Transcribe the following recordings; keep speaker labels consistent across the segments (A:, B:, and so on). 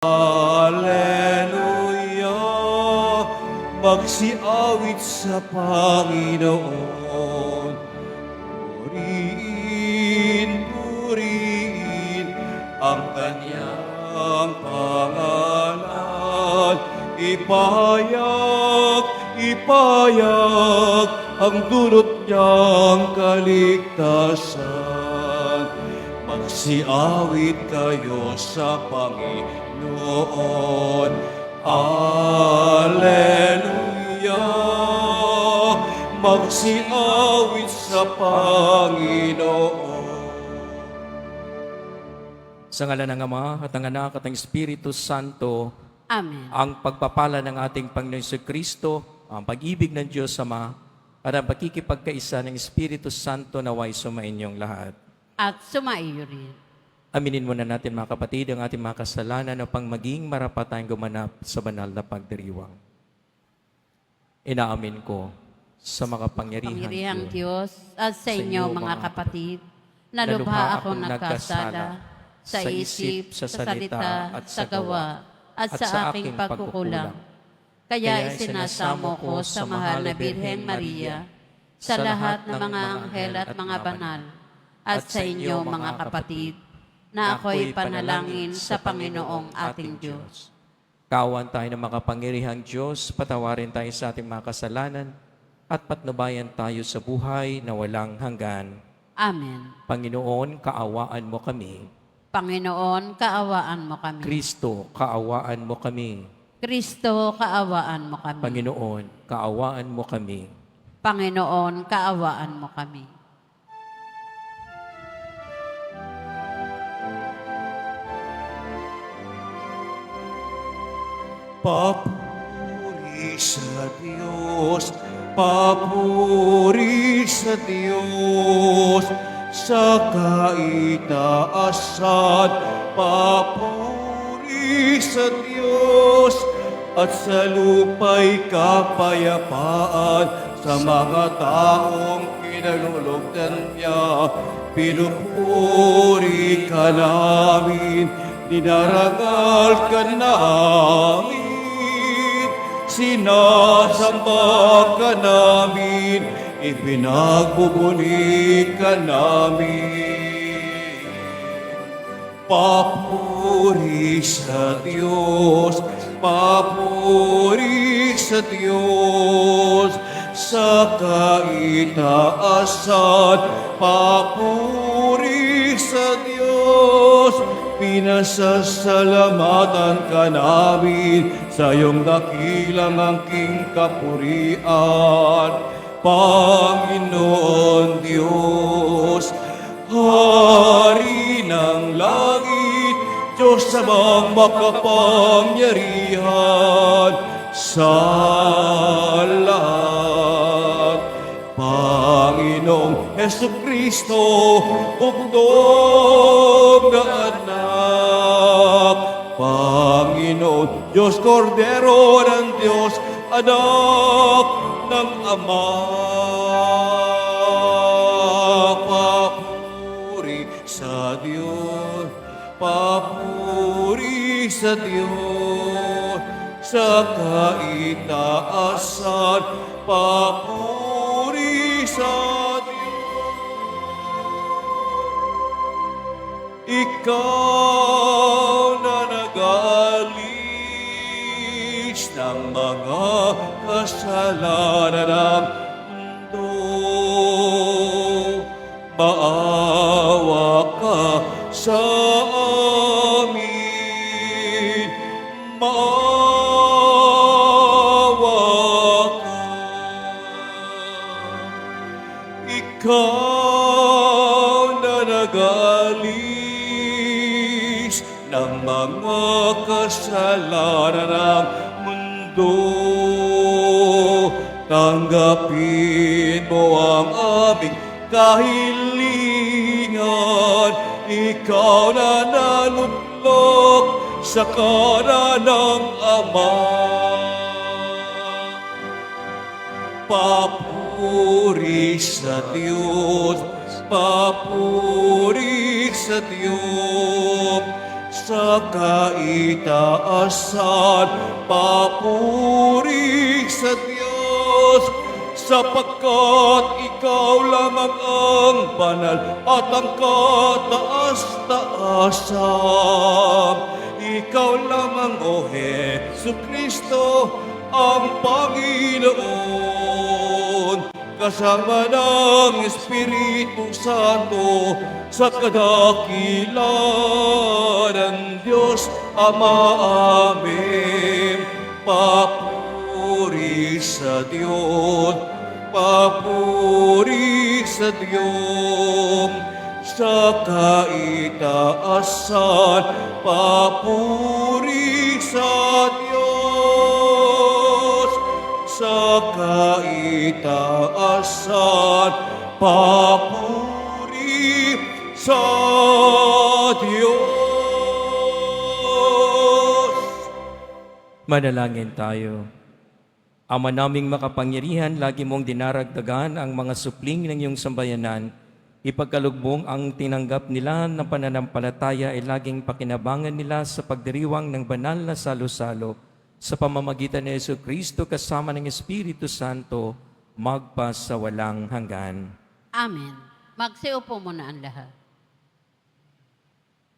A: Hallelujah! Magsiawit sa Panginoon. Purihin, purihin ang kanyang pangalan. Ipahayag, ipahayag ang dulot niyang kaligtasan. Magsiawit kayo sa Panginoon. Hallelujah! Magsiawit sa Panginoon.
B: Sa ngalan ng Ama at ng Anak at ng Espiritu Santo,
C: Amen.
B: ang pagpapala ng ating Panginoon Jesucristo, ang pag-ibig ng Diyos Ama, at ang pakikipagkaisa ng Espiritu Santo naway sumainyong lahat.
C: At sumaiyo rin.
B: Aminin muna natin mga kapatid ang ating mga kasalanan upang maging marapat tayong gumanap sa banal na pagdiriwang. Inaamin ko sa
C: Pangirihang Diyos at sa inyo mga kapatid, na lubha akong nagkasala sa isip, sa salita at sa gawa at sa aking pagkukulang. Kaya isinasamo ko sa mahal na Birheng Maria, sa lahat ng mga anghel at mga banal, at sa inyo mga kapatid, na ako'y panalangin sa Panginoong ating Diyos.
B: Kawan tayo ng makapangyarihang Diyos, patawarin tayo sa ating mga kasalanan, at patnubayan tayo sa buhay na walang hanggan.
C: Amen.
B: Panginoon, kaawaan mo kami.
C: Panginoon, kaawaan mo kami.
B: Kristo, kaawaan mo kami.
C: Kristo, kaawaan mo kami.
B: Panginoon, kaawaan mo kami.
C: Panginoon, kaawaan mo kami.
A: Papuri sa Diyos, papuri sa Diyos, sa kaitaasan, papuri sa Diyos, at sa lupa'y kapayapaan sa mga taong kinalulugdan niya. Pinupuri ka namin, dinarangal ka namin, sinasamba ka namin, ipinagbubuli ka namin. Papuri sa Diyos, papuri sa Diyos, sa kaitaasan, papuri sa Diyos. Pinasasalamatan ka namin sa iyong dakilang angking kapurian, Panginoon Diyos, Hari ng langit, Diyos amang makapangyarihan sa lahat. Panginoong Jesucristo, ugdog na anak. Panginoon, Diyos Kordero ng Diyos, anak ng Ama. Papuri sa Diyos, papuri sa Diyos, sa kaitaasan, papuri sa Diyos. Ikaw na nag-aalis ng mga kasalanan ng mundo, maawa ka sa amin, maawa ka. Ikaw na nag-aalis ng mga kasalanan ng mundo, tanggapin mo ang aming kahilingan. Ikaw na nalutlok sa kanan ng Ama. Papuri sa Diyos, papuri sa Diyos, sa kaitaasan, papuri sa Diyos, sapagkat ikaw lamang ang banal at ang kataas-taasan. Ikaw lamang, O Jesucristo, ang Panginoon, kasama ng Espiritu Santo sa kadakilaan ng Diyos Ama. Amen. Papuri sa Diyos, papuri sa Diyos, sa kaitaasan, papuri sa Diyos, sa kaitaasan, papuri sa Diyos.
B: Manalangin tayo. Ama naming makapangyarihan, lagi mong dinaragdagan ang mga supling ng iyong sambayanan. Ipagkalugmong ang tinanggap nila na pananampalataya ay laging pakinabangan nila sa pagdiriwang ng banal na salo-salo. Sa pamamagitan ni Jesucristo kasama ng Espiritu Santo, magpa sa walang hanggan.
C: Amen. Magsiupo muna ang lahat.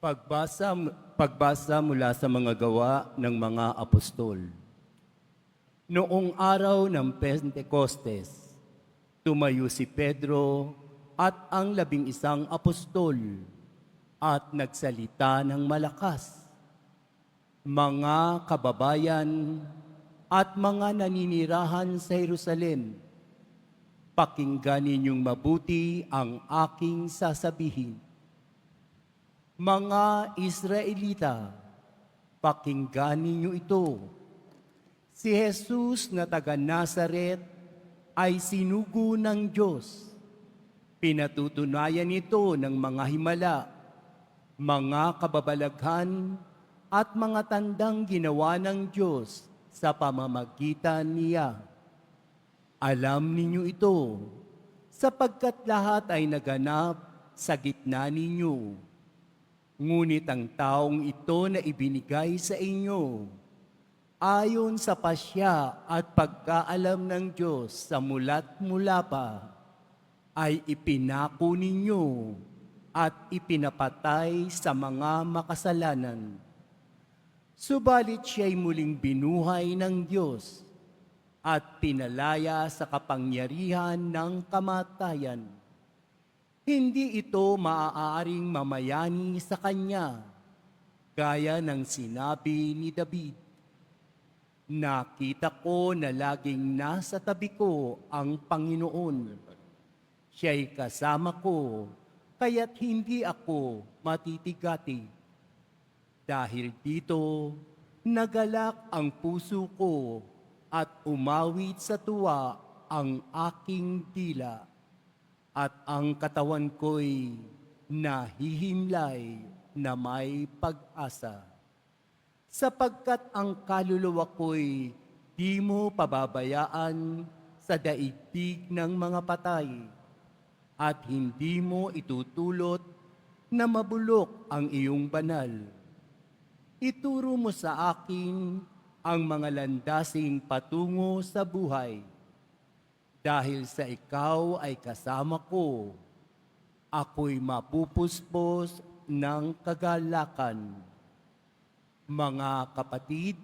D: Pagbasa mula sa mga gawa ng mga apostol. Noong araw ng Pentecostes, tumayo si Pedro at ang 11 apostol at nagsalita ng malakas. Mga kababayan at mga naninirahan sa Jerusalem, pakinggan ninyong mabuti ang aking sasabihin. Mga Israelita, pakinggan ninyo ito. Si Jesus na taga Nazaret ay sinugo ng Diyos. Pinatutunayan ito ng mga himala, mga kababalaghan at mga tandang ginawa ng Diyos sa pamamagitan niya. Alam ninyo ito, sapagkat lahat ay naganap sa gitna ninyo. Ngunit ang taong ito na ibinigay sa inyo, ayon sa pasya at pagkaalam ng Diyos sa mula't mula pa, ay ipinako ninyo at ipinapatay sa mga makasalanan. Subalit siya'y muling binuhay ng Diyos at pinalaya sa kapangyarihan ng kamatayan. Hindi ito maaaring mamayani sa Kanya, gaya ng sinabi ni David. Nakita ko na laging nasa tabi ko ang Panginoon. Siya'y kasama ko, kaya't hindi ako matitigati. Dahil dito, nagalak ang puso ko at umawit sa tuwa ang aking dila. At ang katawan ko'y nahihimlay na may pag-asa. Sapagkat ang kaluluwa ko'y di mo pababayaan sa daigdig ng mga patay, at hindi mo itutulot na mabulok ang iyong banal. Ituro mo sa akin ang mga landasing patungo sa buhay. Dahil sa ikaw ay kasama ko, ako'y mapupuspos ng kagalakan. Mga kapatid,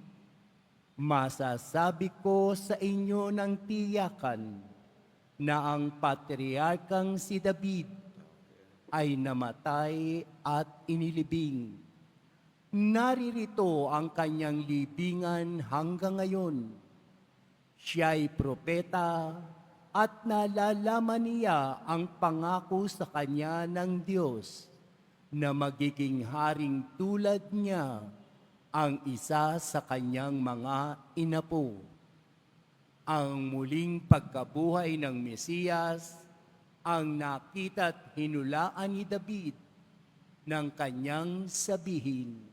D: masasabi ko sa inyo ng tiyakan na ang patriarkang si David ay namatay at inilibing. Naririto ang kanyang libingan hanggang ngayon. Siya'y propeta at nalalaman niya ang pangako sa kanya ng Diyos na magiging haring tulad niya ang isa sa kanyang mga inapo. Ang muling pagkabuhay ng Mesiyas ang nakita at hinulaan ni David ng kanyang sabihin.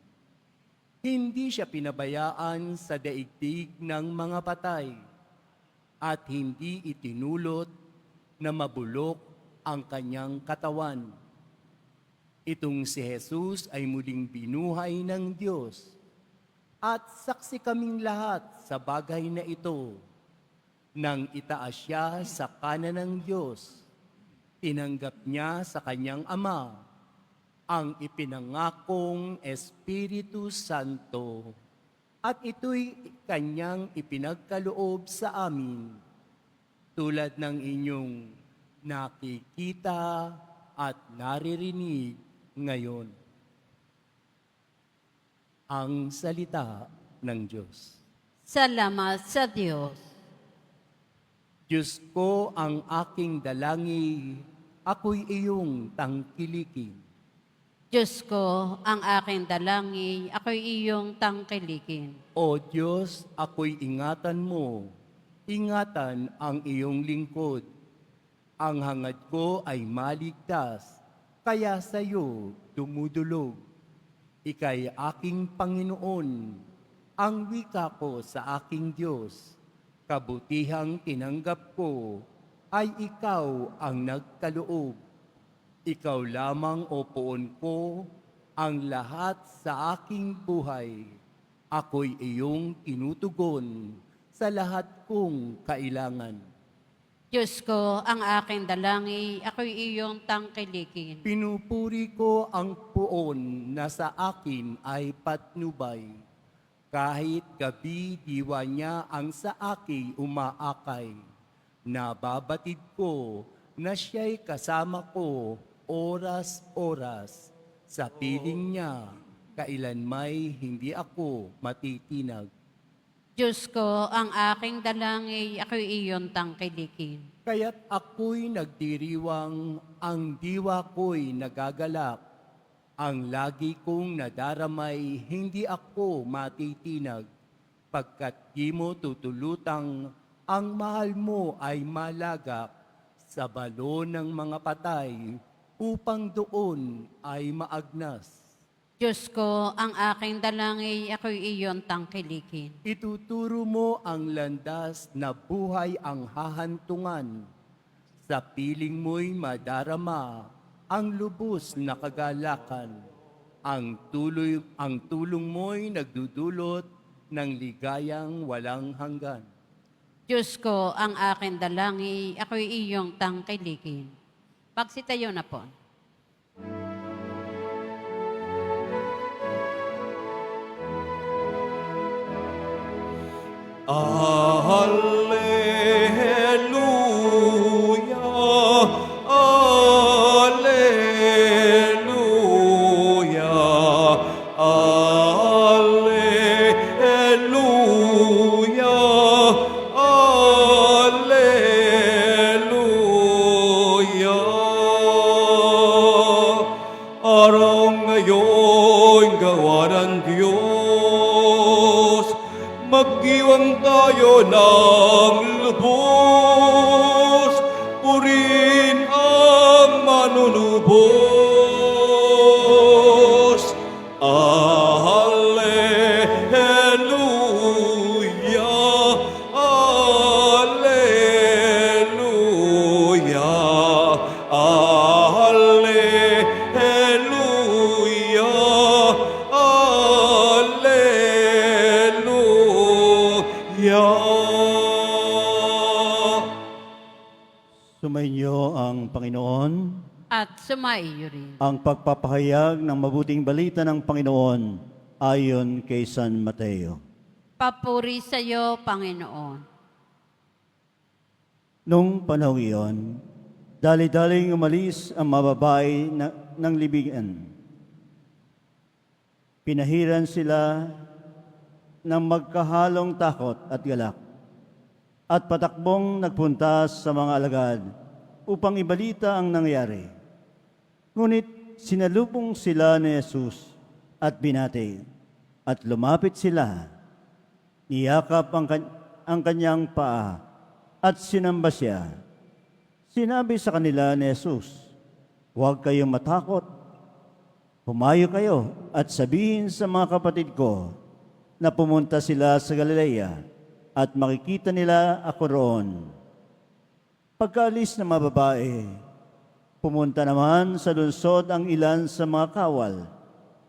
D: Hindi siya pinabayaan sa daigdig ng mga patay at hindi itinulot na mabulok ang kanyang katawan. Itong si Jesus ay muling binuhay ng Diyos. At saksi kaming lahat sa bagay na ito. Nang itaas siya sa kanan ng Diyos, tinanggap niya sa kanyang Ama ang ipinangakong Espiritu Santo. At ito'y kanyang ipinagkaloob sa amin, tulad ng inyong nakikita at naririnig ngayon. Ang salita ng Diyos.
C: Salamat sa Diyos.
D: Diyos ko ang aking dalangin, ako'y iyong tangkilikin.
C: Diyos ko, ang aking dalangin, ako'y iyong tangkilikin.
D: O Diyos, ako'y ingatan mo, ingatan ang iyong lingkod. Ang hangad ko ay maligtas, kaya sa iyo dumudulog. Ika'y aking Panginoon, ang wika ko sa aking Diyos. Kabutihang tinanggap ko ay ikaw ang nagkaloob. Ikaw lamang o poon ko ang lahat sa aking buhay. Ako'y iyong tinutugon sa lahat kong kailangan.
C: Diyos ko, ang aking dalangin, ako'y iyong tangkilikin.
D: Pinupuri ko ang poon na sa akin ay patnubay. Kahit gabi diwa niya ang sa akin umaakay. Nababatid ko na siya'y kasama ko oras-oras. Sa piling niya, kailanmay hindi ako matitinag.
C: Diyos ko, ang aking dalangin, ako'y iyong tangkilikin.
D: Kaya't ako'y nagdiriwang, ang diwa ko'y nagagalak. Ang lagi kong nadaramay, hindi ako matitinag. Pagkat di mo tutulutang, ang mahal mo ay malagak sa balon ng mga patay, upang doon ay maagnas.
C: Diyos ko, ang aking dalangin, ako'y iyong tangkilikin.
D: Ituturo mo ang landas na buhay ang hahantungan. Sa piling mo'y madarama ang lubos na kagalakan. Ang tulong mo'y nagdudulot ng ligayang walang hanggan.
C: Diyos ko, ang aking dalangin, ako'y iyong tangkilikin. Pagsitayo na po.
A: Alleluia, Alleluia, Alleluia. Araw ngayon gawa ng Diyos, magdiwang tayo ng lubos, purin ang manunubos. Alleluia, Alleluia, Alleluia, Alleluia.
E: Sumainyo ang Panginoon,
C: At sumaiyo rin.
E: ang pagpapahayag ng mabuting balita ng Panginoon ayon kay San Mateo.
C: Papuri sa iyo, Panginoon.
E: Nung panahon iyon, dali-daling umalis ang mababae ng libingan. Pinahiran sila ng magkahalong takot at galak, at patakbong nagpunta sa mga alagad upang ibalita ang nangyari. Ngunit sinalubong sila ni Jesus at binati, at lumapit sila. Niyakap ang kanyang paa at sinamba siya. Sinabi sa kanila ni Jesus, "Huwag kayong matakot. Humayo kayo at sabihin sa mga kapatid ko na pumunta sila sa Galilea at makikita nila ako roon." Pagkaalis ng mga babae, Pumunta naman sa lungsod ang ilan sa mga kawal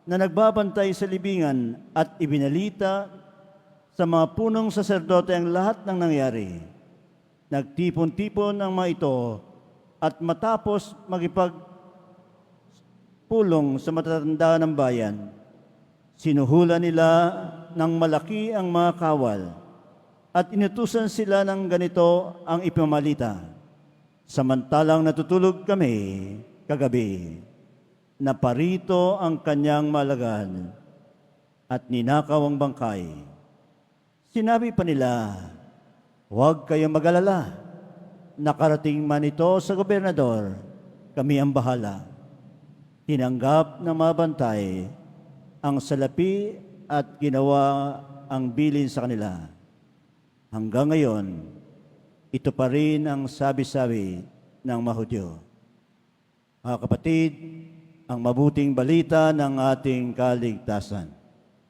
E: na nagbabantay sa libingan at ibinalita sa mga punong saserdote ang lahat ng nangyari. Nagtipon-tipon ang mga ito at matapos pulong sa matatanda ng bayan, sinuhula nila ng malaki ang mga kawal at inutusan sila ng ganito ang ipamalita. Samantalang natutulog kami kagabi, naparito ang kanyang malagad at ninakaw ang bangkay. Sinabi pa nila, huwag kayong mag-alala. Nakarating man ito sa gobernador, kami ang bahala. Tinanggap ng mga bantay ang salapi at ginawa ang bilin sa kanila. Hanggang ngayon, ito pa rin ang sabi-sabi ng mga Hudyo. Mga kapatid, ang mabuting balita ng ating kaligtasan.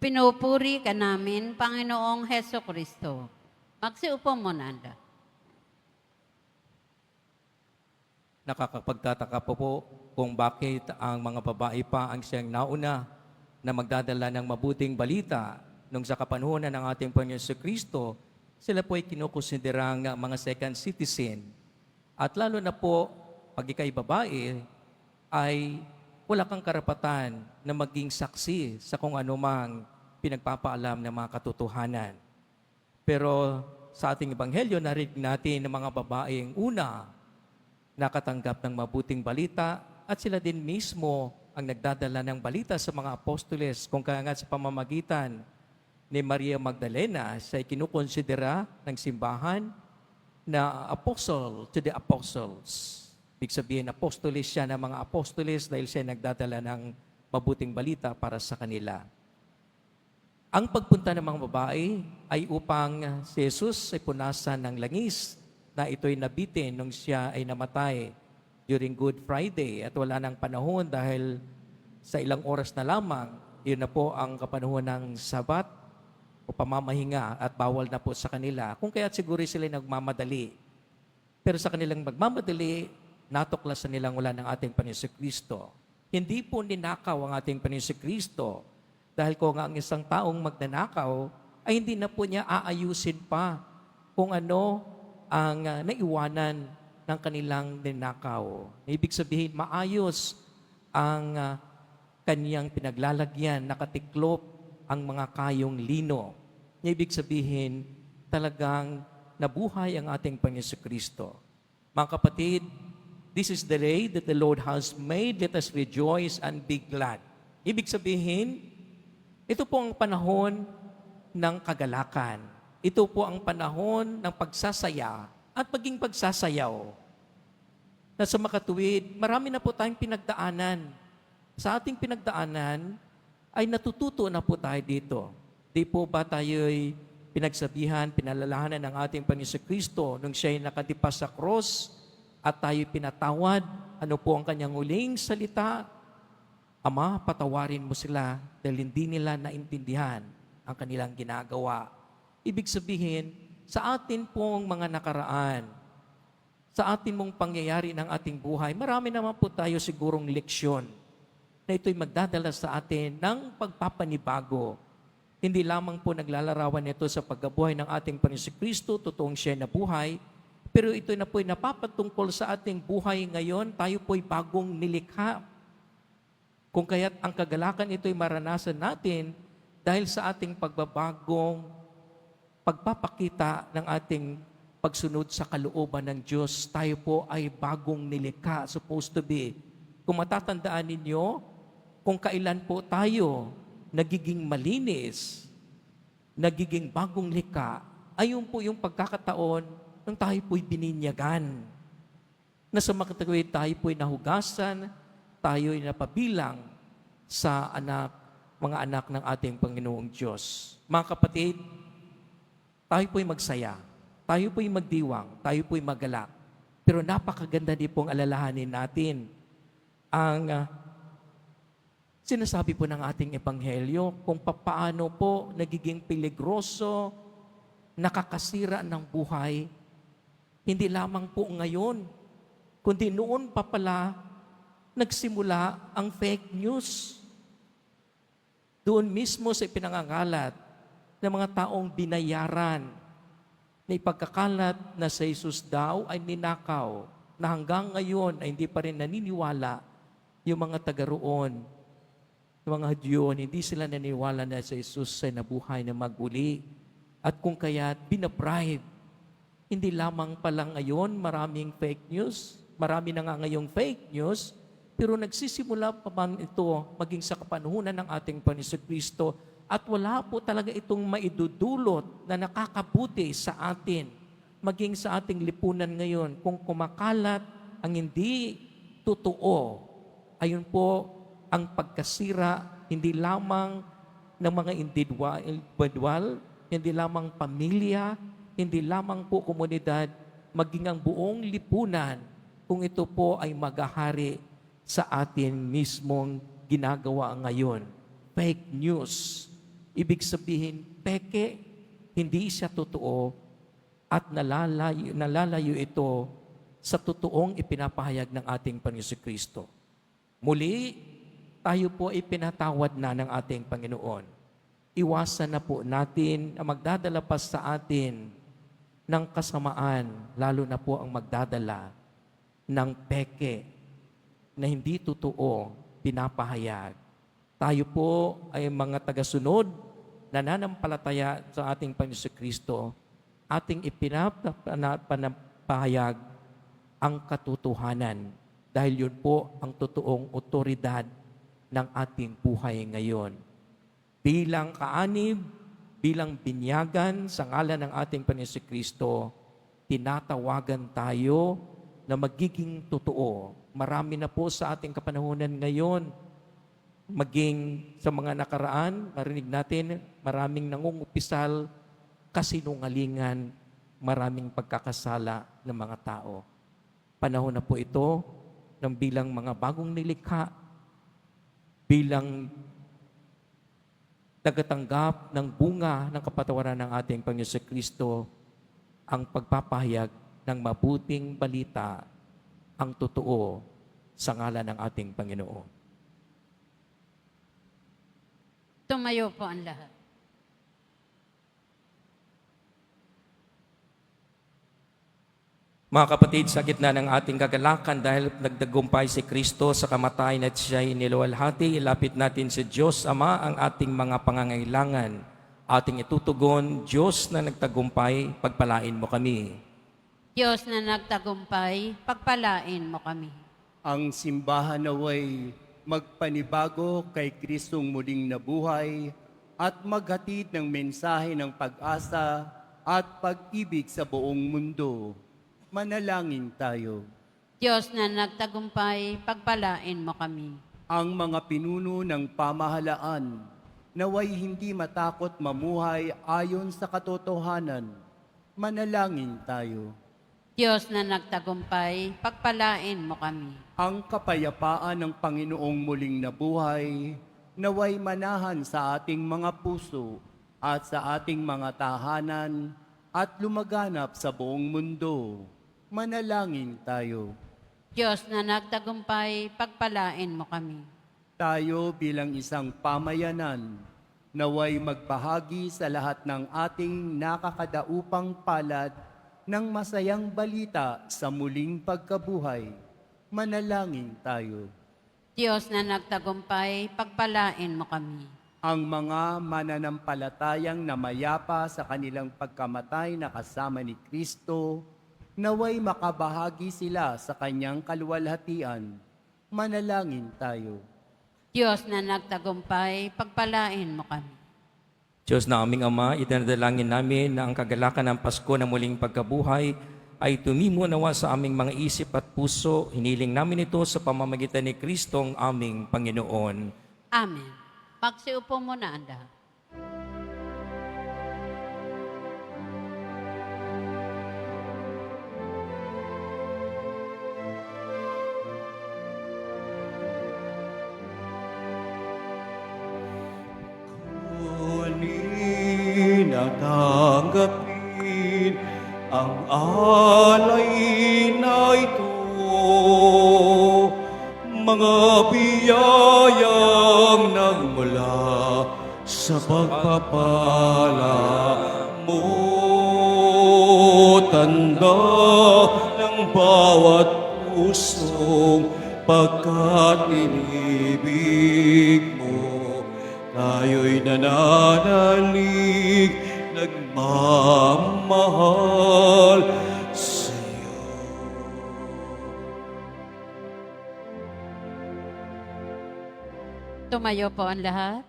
C: Pinupuri ka namin, Panginoong Heso Kristo. Magsiupo mo, Nanda.
B: Nakakapagtataka po kung bakit ang mga babae pa ang siyang nauna na magdadala ng mabuting balita nung sa kapanahon ng ating Panginoon Kristo, sila po ay kinukonsiderang mga second citizen. At lalo na po, pag ikay babae, ay wala kang karapatan na maging saksi sa kung anumang pinagpapaalam ng mga katotohanan. Pero sa ating ebanghelyo, narinig natin ng mga babaeng una nakatanggap ng mabuting balita at sila din mismo ang nagdadala ng balita sa mga apostoles kung kaya nga sa pamamagitan ni Maria Magdalena, siya ay kinukonsidera ng simbahan na apostle to the apostles. Ibig sabihin, apostoles siya ng mga apostoles dahil siya nagdadala ng mabuting balita para sa kanila. Ang pagpunta ng mga babae ay upang si Jesus ay punasan ng langis na ito'y nabitin nung siya ay namatay during Good Friday at wala nang panahon dahil sa ilang oras na lamang, yun na po ang kapanahon ng Sabat o pamamahinga at bawal na po sa kanila. Kung kaya't siguro sila nagmamadali. Pero sa kanilang magmamadali, natuklasan nilang wala ng ating Panginoon Kristo. Hindi po ninakaw ang ating Panginoon Kristo dahil kung ang isang taong magnanakaw ay hindi na po niya aayusin pa kung ano ang naiwanan ng kanilang ninakaw. Ibig sabihin, maayos ang kaniyang pinaglalagyan, nakatiklop ang mga kayong lino. Ibig sabihin, talagang nabuhay ang ating Panginoon Kristo. Mga kapatid, this is the day that the Lord has made. Let us rejoice and be glad. Ibig sabihin, ito po ang panahon ng kagalakan. Ito po ang panahon ng pagsasaya at maging pagsasayaw. Na sa makatuwid, marami na po tayong pinagdaanan. Sa ating pinagdaanan, ay natututo na po tayo dito. Di po ba tayo'y pinagsabihan, pinalalahanan ng ating Panginoon Kristo nung siya'y nakadipas sa cross at tayo'y pinatawad? Ano po ang kanyang huling salita? Ama, patawarin mo sila dahil hindi nila naintindihan ang kanilang ginagawa. Ibig sabihin, sa atin pong mga nakaraan, sa atin mong pangyayari ng ating buhay, marami naman po tayo sigurong leksyon na ito'y magdadala sa atin ng pagpapanibago. Hindi lamang po naglalarawan ito sa pagkabuhay ng ating Panginoon Kristo, totoong siya na buhay, pero ito na po'y napapatungkol sa ating buhay ngayon, tayo po'y bagong nilikha. Kung kaya't ang kagalakan ito'y maranasan natin dahil sa ating pagbabagong pagpapakita ng ating pagsunod sa kalooban ng Diyos, tayo po ay bagong nilikha, supposed to be. Kung matatandaan ninyo, kung kailan po tayo nagiging malinis, nagiging bagong likha, ayun po yung pagkakataon nang tayo po'y bininyagan. Na sa makatagawid tayo po'y nahugasan, tayo'y napabilang sa mga anak ng ating Panginoong Diyos. Mga kapatid, tayo po'y magsaya, tayo po'y magdiwang, tayo po'y magalak. Pero napakaganda din pong alalahanin natin ang sinasabi po ng ating ebanghelyo kung paano po nagiging peligroso, nakakasira ng buhay, hindi lamang po ngayon, kundi noon pa pala nagsimula ang fake news. Doon mismo sa pinangangalat ng mga taong binayaran na ipagkakalat na sa Jesus daw ay ninakaw, na hanggang ngayon ay hindi pa rin naniniwala yung mga taga roon, yung mga Hudyo, hindi sila naniniwala na sa Jesus ay nabuhay na maguli. At kung kaya binabribe, hindi lamang pala ngayon maraming fake news, marami na nga ngayong fake news, pero nagsisimula pa man ito maging sa kapanahunan ng ating Panginoon Kristo at wala po talaga itong maidudulot na nakakabuti sa atin, maging sa ating lipunan ngayon. Kung kumakalat ang hindi totoo, ayun po ang pagkasira hindi lamang ng mga individual, hindi lamang pamilya, hindi lamang po komunidad, maging ang buong lipunan kung ito po ay maghahari sa atin mismong ginagawa ngayon. Fake news. Ibig sabihin, peke, hindi siya totoo at nalalayo ito sa totoong ipinapahayag ng ating Panginoon Kristo. Muli, tayo po ay pinatawad na ng ating Panginoon. Iwasan na po natin ang magdadala pa sa atin ng kasamaan, lalo na po ang magdadala ng peke na hindi totoo pinapahayag. Tayo po ay mga tagasunod, nananampalataya sa ating Panginoon Kristo, ating ipinapahayag ang katotohanan dahil yun po ang totoong otoridad ng ating buhay ngayon. Bilang kaanib, bilang binyagan sa ngalan ng ating Panginoon Kristo, tinatawagan tayo na magiging totoo. Marami na po sa ating kapanahunan ngayon, maging sa mga nakaraan, marinig natin, maraming nangungupisal, kasinungalingan, maraming pagkakasala ng mga tao. Panahon na po ito ng bilang mga bagong nilikha, bilang nagatanggap ng bunga ng kapatawaran ng ating Panginoon Kristo, ang pagpapahayag ng mabuting balita, ang totoo sa ngalan ng ating Panginoon.
C: Tumayo po ang lahat.
B: Mga kapatid, sa gitna ng ating kagalakan dahil nagdagumpay si Kristo sa kamatayan at siya'y niluwalhati, ilapit natin sa Diyos Ama ang ating mga pangangailangan. Ating itutugon, Diyos na nagtagumpay, pagpalain mo kami.
C: Diyos na nagtagumpay, pagpalain mo kami.
D: Ang simbahan naway magpanibago kay Kristong muling nabuhay at maghatid ng mensahe ng pag-asa at pag-ibig sa buong mundo. Manalangin tayo.
C: Diyos na nagtagumpay, pagpalain mo kami.
D: Ang mga pinuno ng pamahalaan naway hindi matakot mamuhay ayon sa katotohanan. Manalangin tayo.
C: Diyos na nagtagumpay, pagpalain mo kami.
D: Ang kapayapaan ng Panginoong muling nabuhay, naway manahan sa ating mga puso at sa ating mga tahanan at lumaganap sa buong mundo. Manalangin tayo.
C: Diyos na nagtagumpay, pagpalain mo kami.
D: Tayo bilang isang pamayanan, naway magbahagi sa lahat ng ating nakakadaupang palad ng masayang balita sa muling pagkabuhay. Manalangin tayo.
C: Diyos na nagtagumpay, pagpalain mo kami.
D: Ang mga mananampalatayang namayapa sa kanilang pagkamatay na kasama ni Kristo, naway makabahagi sila sa kanyang kaluwalhatian. Manalangin tayo.
C: Diyos na nagtagumpay, pagpalain mo kami.
B: Diyos na aming Ama, itinadalangin namin na ang kagalakan ng Pasko na muling pagkabuhay ay tumimo nawa sa aming mga isip at puso. Hiniling namin ito sa pamamagitan ni Kristo ang aming Panginoon.
C: Amen. Pagsiupo mo na ang lahat.
A: Kunin at tanggapin ang alay na ito, mga biyayang nagmula sa pagpapala mo. Tanda ng bawat pusong pagkat inibig mo. Tayo'y nananalig, nagmamahal sa'yo.
C: Tumayo po ang lahat.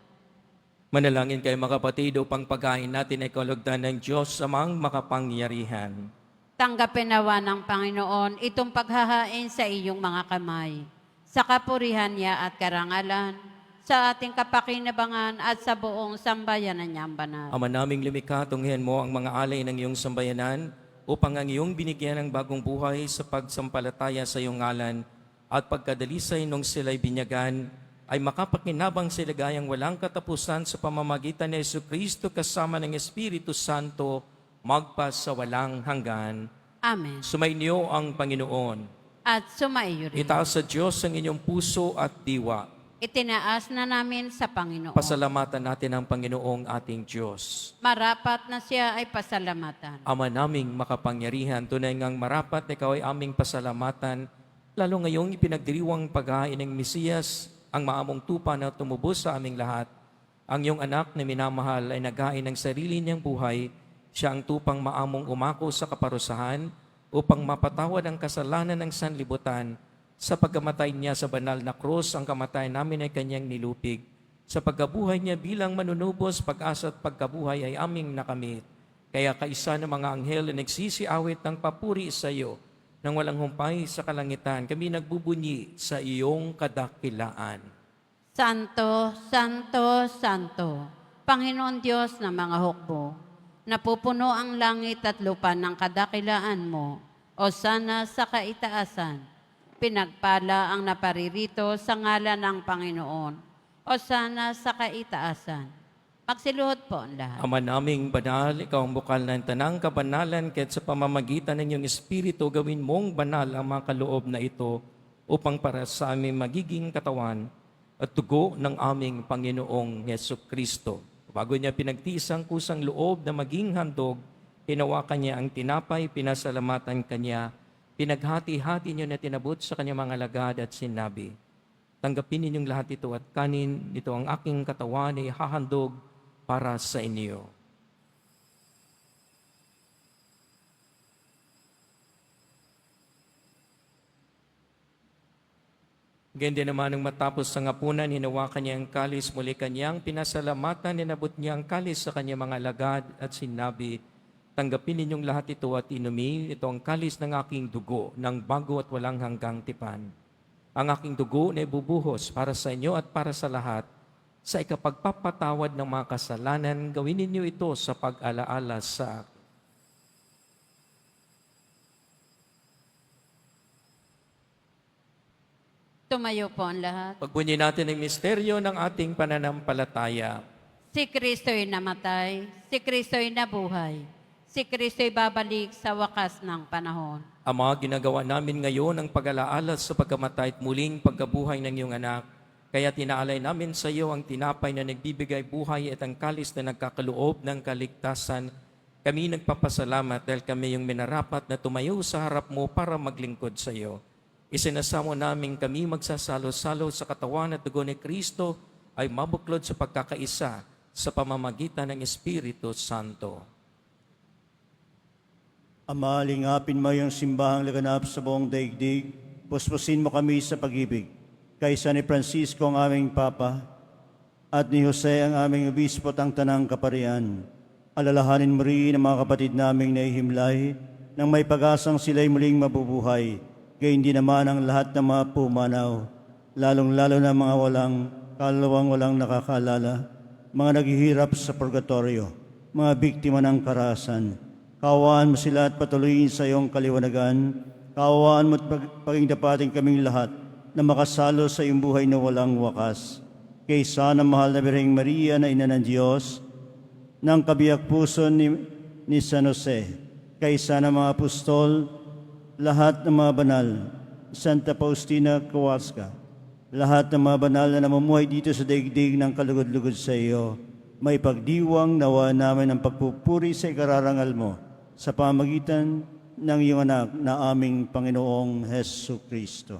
B: Manalangin kayo mga kapatid upang pagkain natin ay kalugdan ng Diyos amang makapangyarihan.
C: Tanggapin nawa ng Panginoon itong paghahain sa iyong mga kamay, sa kapurihan niya at karangalan, sa ating kapakinabangan at sa buong sambayanan niyang banal.
B: Ama naming lumikha, tunghian mo ang mga alay ng iyong sambayanan upang ang iyong binigyan ng bagong buhay sa pagsampalataya sa iyong ngalan at pagkadalisay nung sila'y binyagan, ay makapakinabang sila gayang walang katapusan sa pamamagitan ni Jesucristo kasama ng Espiritu Santo, magpa sa walang hanggan.
C: Amen.
B: Sumainyo ang Panginoon.
C: At sumaiyo rin.
B: Itaas sa Diyos ang inyong puso at diwa.
C: Itinaas na namin sa Panginoon.
B: Pasalamatan natin ang Panginoong ating Diyos.
C: Marapat na siya ay pasalamatan.
B: Ama naming makapangyarihan, tunay ngang marapat na ikaw ay aming pasalamatan, lalo ngayong ipinagdiriwang paghahain ng Mesiyas, ang maamong tupa na tumubos sa aming lahat. Ang iyong anak na minamahal ay naghain ng sarili niyang buhay. Siya ang tupang maamong umako sa kaparusahan upang mapatawad ang kasalanan ng sanlibutan. Sa pagkamatay niya sa banal na krus, ang kamatayan namin ay kanyang nilupig. Sa pagkabuhay niya bilang manunubos, pag-asa at pagkabuhay ay aming nakamit. Kaya kaisa ng mga anghel na nagsisiawit ng papuri sa iyo, nang walang humpay sa kalangitan, kami nagbubunyi sa iyong kadakilaan.
C: Santo, Santo, Santo, Panginoon Diyos ng mga hukbo, napupuno ang langit at lupa ng kadakilaan mo, o sana sa kaitaasan. Pinagpala ang naparirito sa ngalan ng Panginoon, o sana sa kaitaasan. Magsiluhod po ang lahat.
B: Ama naming banal, ikaw ang bukal ng tanang kabanalan, kahit sa pamamagitan ng iyong Espiritu, gawin mong banal ang mga kaloob na ito upang para sa aming magiging katawan at dugo ng aming Panginoong Jesucristo. Bago niya pinagtiis ang kusang loob na maging handog, hinawakan niya ang tinapay, pinasalamatan kanya, pinaghati-hati niyo na tinabot sa kanyang mga alagad at sinabi, tanggapin ninyong lahat ito at kanin, ito ang aking katawan ay hahandog para sa inyo. Ganda naman nung matapos sa ngapunan, hinawakan niya ang kalis, muli kanyang pinasalamatan, ninabot niya ang kalis sa kanyang mga alagad at sinabi, tanggapin ninyong lahat ito at inumin, ito ang kalis ng aking dugo, ng bago at walang hanggang tipan. Ang aking dugo na ibubuhos para sa inyo at para sa lahat, sa ikapagpapatawad ng mga kasalanan, gawin ninyo ito sa pag-alaala sa akin.
C: Tumayo po ang lahat.
B: Pagbunyi natin ang misteryo ng ating pananampalataya.
C: Si Kristo'y namatay, si Kristo'y nabuhay, si Kristo'y babalik sa wakas ng panahon.
B: Ama, ginagawa namin ngayon ang pag-alaala sa pagkamatay at muling pagkabuhay ng iyong anak. Kaya tinaalay namin sa iyo ang tinapay na nagbibigay buhay at ang kalis na nagkakaloob ng kaligtasan. Kami nagpapasalamat dahil kami yung minarapat na tumayo sa harap mo para maglingkod sa iyo. Isinasamo namin kami magsasalo-salo sa katawan at dugo ni Kristo ay mabuklod sa pagkakaisa sa pamamagitan ng Espiritu Santo.
E: Ama, lingapin mo yung simbahang laganap sa buong daigdig. Puspusin mo kami sa pag-ibig. Kaysa ni Francisco ang aming Papa at ni Jose ang aming Obispo at ang Tanang Kaparian. Alalahanin mo rin ang mga kapatid naming naihimlay nang may pag-asang sila'y muling mabubuhay. Gayon din naman ang lahat ng mga pumanaw, lalong-lalo na mga kalawang walang nakakalala, mga naghihirap sa purgatorio, mga biktima ng karahasan. Kaawaan mo sila at patuloyin sa iyong kaliwanagan. Kaawaan mo at pagingdapatin kaming lahat na makasalo sa iyong buhay na walang wakas. Kaysa ng mahal na Birheng Maria na Ina ng Diyos, ng kabiyak puso ni San Jose, kaysa ng mga apostol, lahat ng mga banal, Santa Faustina Kowalska, lahat ng mga banal na namumuhay dito sa daigdig ng kalugod-lugod sa iyo, may pagdiwang nawa namin ang pagpupuri sa ikararangal mo sa pamagitan ng iyong anak na aming Panginoong Hesu Kristo.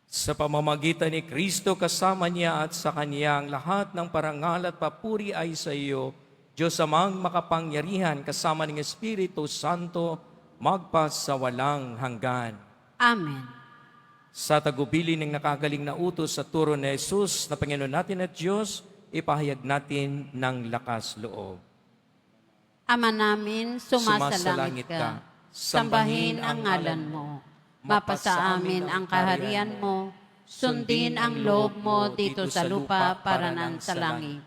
B: Sa pamamagitan ni Kristo kasama niya at sa Kanya ang lahat ng parangal at papuri ay sa iyo, Diyos amang makapangyarihan kasama ng Espiritu Santo, magpas sa walang hanggan.
C: Amen.
B: Sa tagubilin ng nakagaling na utos sa turo ni Jesus na Panginoon natin at Diyos, ipahayag natin ng lakas loob.
C: Ama namin, sumasalangit ka. Sambahin ang ngalan mo. Mapasa amin ang kaharian mo. Sundin ang loob mo dito sa lupa para nan sa langit.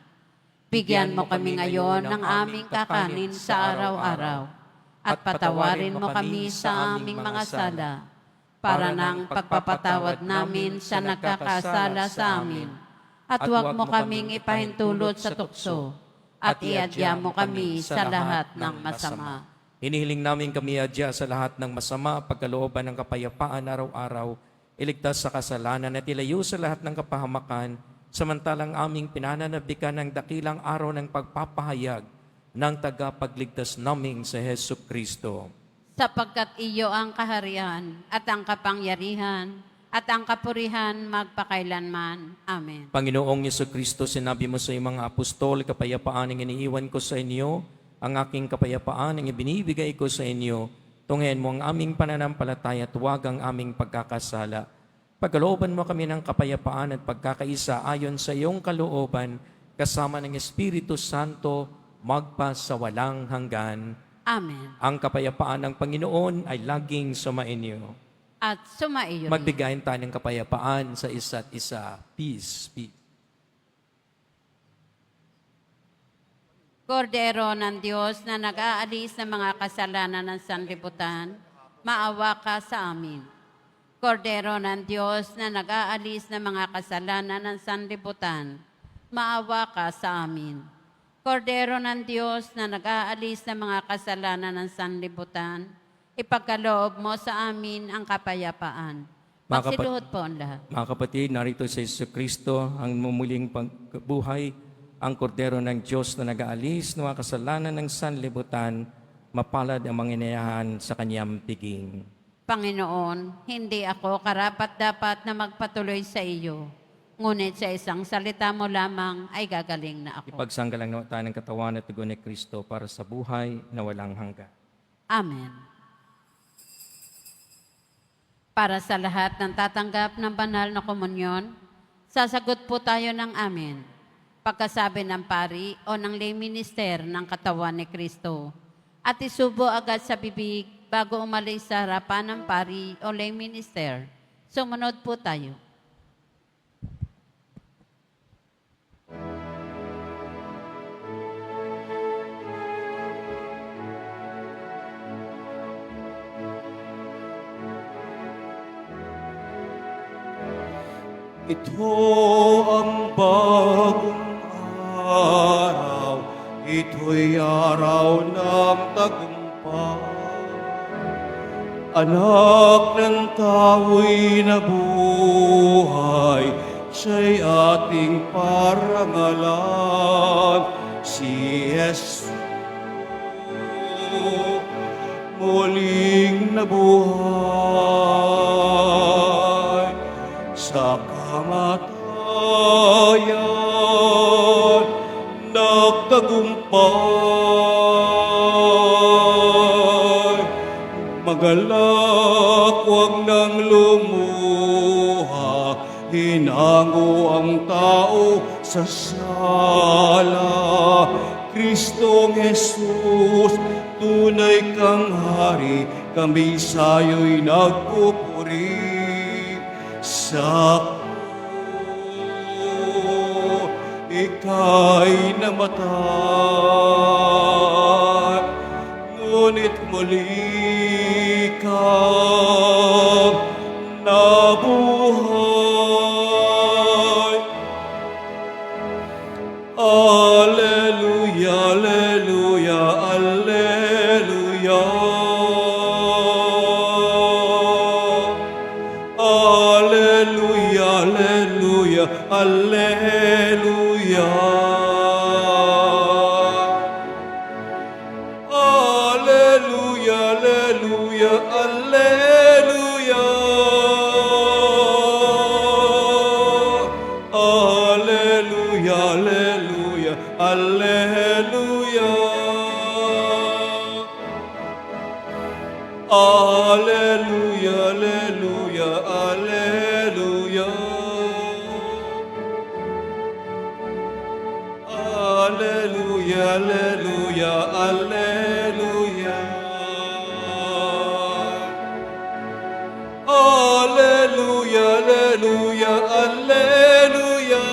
C: Bigyan mo kami ngayon ng aming kakanin sa araw-araw. At patawarin mo kami sa aming mga sala, para ng pagpapatawad namin sa nagkakasala sa amin. At huwag mo kaming ipahintulot sa tukso, at iadya mo kami sa lahat ng masama.
B: Hinihiling namin kami adya sa lahat ng masama, pagkalooban ng kapayapaan araw-araw, iligtas sa kasalanan at ilayo sa lahat ng kapahamakan, samantalang aming pinananabikan ng dakilang araw ng pagpapahayag ng tagapagligtas naming sa Hesu Kristo.
C: Sapagkat iyo ang kaharian at ang kapangyarihan at ang kapurihan magpakailanman. Amen.
B: Panginoong Yesu Kristo, sinabi mo sa iyong mga apostol, kapayapaan ang iniiwan ko sa inyo, ang aking kapayapaan ang ibinibigay ko sa inyo, tunghayan mo ang aming pananampalataya at huwag ang aming pagkakasala. Pagkalooban mo kami ng kapayapaan at pagkakaisa ayon sa iyong kalooban, kasama ng Espiritu Santo, magpas sa walang hanggan.
C: Amen.
B: Ang kapayapaan ng Panginoon ay laging sumainyo.
C: At sumaiyo rin.
B: Magbigayin tayo ng kapayapaan sa isa't isa. Peace, peace.
C: Kordero ng Diyos na nag-aalis ng mga kasalanan ng sanlibutan, maawa ka sa amin. Kordero ng Diyos na nag-aalis ng mga kasalanan ng sanlibutan, maawa ka sa amin. Kordero ng Diyos na nag-aalis ng mga kasalanan ng sanlibutan, ipagkaloob mo sa amin ang kapayapaan. Magsiluhod po ang lahat.
B: Mga kapatid, narito sa Yesu Kristo ang mumuling pagbuhay, ang kordero ng Diyos na nag-aalis ng mga kasalanan ng sanlibutan, mapalad ang manginayahan sa kanyang piging.
C: Panginoon, hindi ako karapat-dapat na magpatuloy sa iyo, ngunit sa isang salita mo lamang ay gagaling na ako.
B: Ipagsanggalang nawa tayo ng katawan at tugon ni Kristo para sa buhay na walang hanggan.
C: Amen. Para sa lahat ng tatanggap ng banal na komunyon, sasagot po tayo ng amen. Pagkasabi ng pari o ng lay minister ng katawan ni Kristo, at isubo agad sa bibig bago umalis sa harapan ng pari o lay minister. Sumunod po tayo.
A: Ito ang bagong araw, ito'y araw ng tagumpay. Anak ng tao'y nabuhay, siya'y ating parangalan. Si Jesus muling nabuhay sa kamatayan, nagtagumpay. Magalak, huwag nang lumuha, hinango ang tao sa sala. Kristong Jesus, tunay kang hari, kami sa'yo'y nagpupuri. Sa ika'y namatay, ngunit muli kang nabuhay. Alleluia, alleluia, alleluia. Alleluia, Alleluia. Alleluia, Alleluia, Alleluia. Alleluia, Alleluia, Alleluia. Alleluia, Alleluia, Alleluia. Alleluia, Alleluia, Alleluia. Alleluia, Alleluia, Alleluia.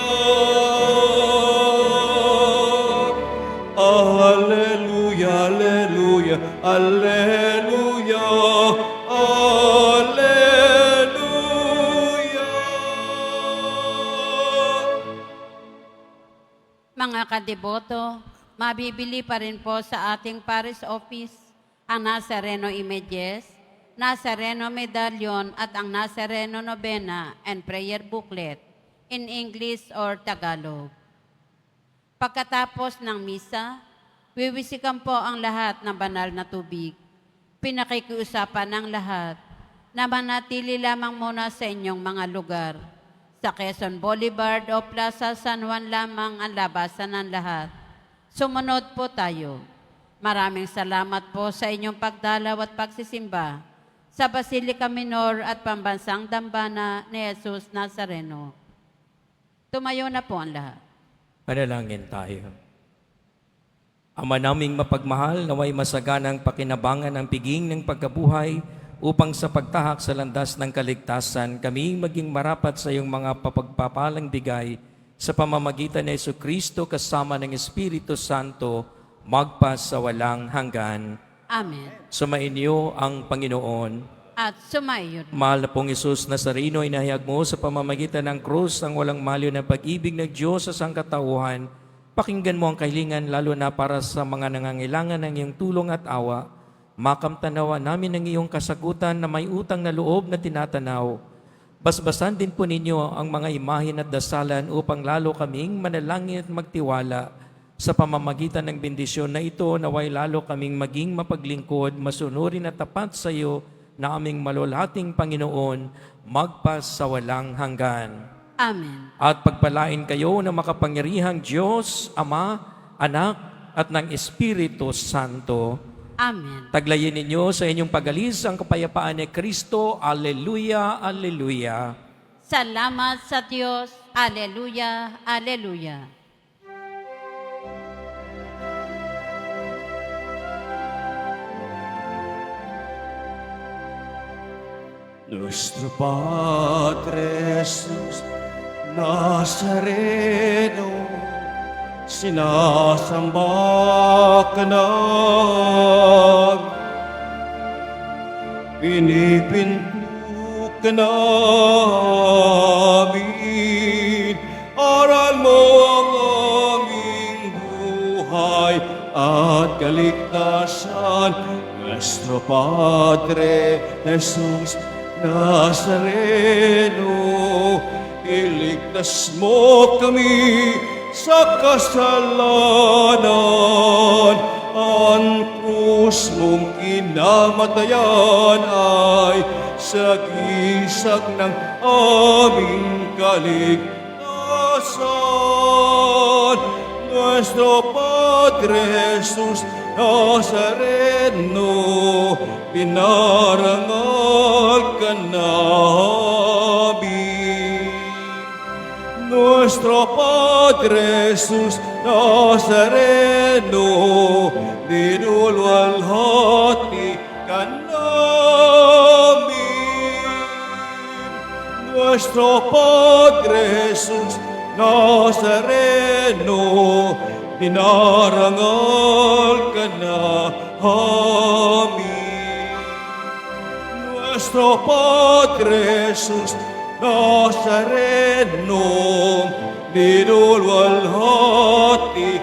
A: Alleluia, Alleluia, Alleluia. Alleluia.
C: Mga kadeboto, mabibili pa rin po sa ating parish office ang Nazareno Images, Nazareno Medallion at ang Nazareno Novena and Prayer Booklet in English or Tagalog. Pagkatapos ng misa, wiwisikan po ang lahat ng banal na tubig. Pinakikiusapan ng lahat na manatili lamang muna sa inyong mga lugar. Sa Quezon Boulevard o Plaza San Juan lamang ang labasan ng lahat. Sumunod po tayo. Maraming salamat po sa inyong pagdalaw at pagsisimba sa Basilica Minor at Pambansang Dambana ni Jesus Nazareno. Tumayo na po ang lahat.
B: Manalangin tayo. Ama naming mapagmahal, naway masaganang pakinabangan ang piging ng pagkabuhay upang sa pagtahak sa landas ng kaligtasan, kami maging marapat sa iyong mga papagpapalang bigay sa pamamagitan ni Jesucristo kasama ng Espiritu Santo, magpas sa walang hanggan.
C: Amen.
B: Sumainyo ang Panginoon.
C: At sumaiyo.
B: Mahal na pong Isus Nazareno, inahayag mo sa pamamagitan ng krus ang walang malyo na pag-ibig ng Diyos sa sangkatauhan. Pakinggan mo ang kahilingan lalo na para sa mga nangangailangan ng iyong tulong at awa. Makamtanawa namin ang iyong kasagutan na may utang na loob na tinatanaw. Basbasan din po ninyo ang mga imahin at dasalan upang lalo kaming manalangin at magtiwala. Sa pamamagitan ng bendisyon na ito, naway lalo kaming maging mapaglingkod, masunurin at tapat sa iyo na aming malulating Panginoon, magpas sa walang hanggan.
C: Amen.
B: At pagpalain kayo ng makapangyarihang Diyos, Ama, Anak, at ng Espiritu Santo.
C: Amen.
B: Taglayin ninyo sa inyong pag-alis ang kapayapaan ni Kristo. Alleluia, Alleluia.
C: Salamat sa Diyos. Alleluia, Alleluia.
A: Nuestro Padre Jesus Nazareno, sinasamba ka namin, pinipinto ka namin, aral mo ang aming buhay at kaligtasan. Nuestro Padre Jesus Nazareno, iligtas mo kami sa kasalanan. Ang krus mong kinamatayan ay sagisag ng aming kaligtasan. Nuestro Padre Jesus Nazareno, pinarangal ka namin. Nuestro Padre Jesus Nazareno, dinulwalhati ka namin. Nuestro Padre Jesus Nazareno, dinarangal ka namin. Nuestro Padre Jesus Nazareno, dinulwalhati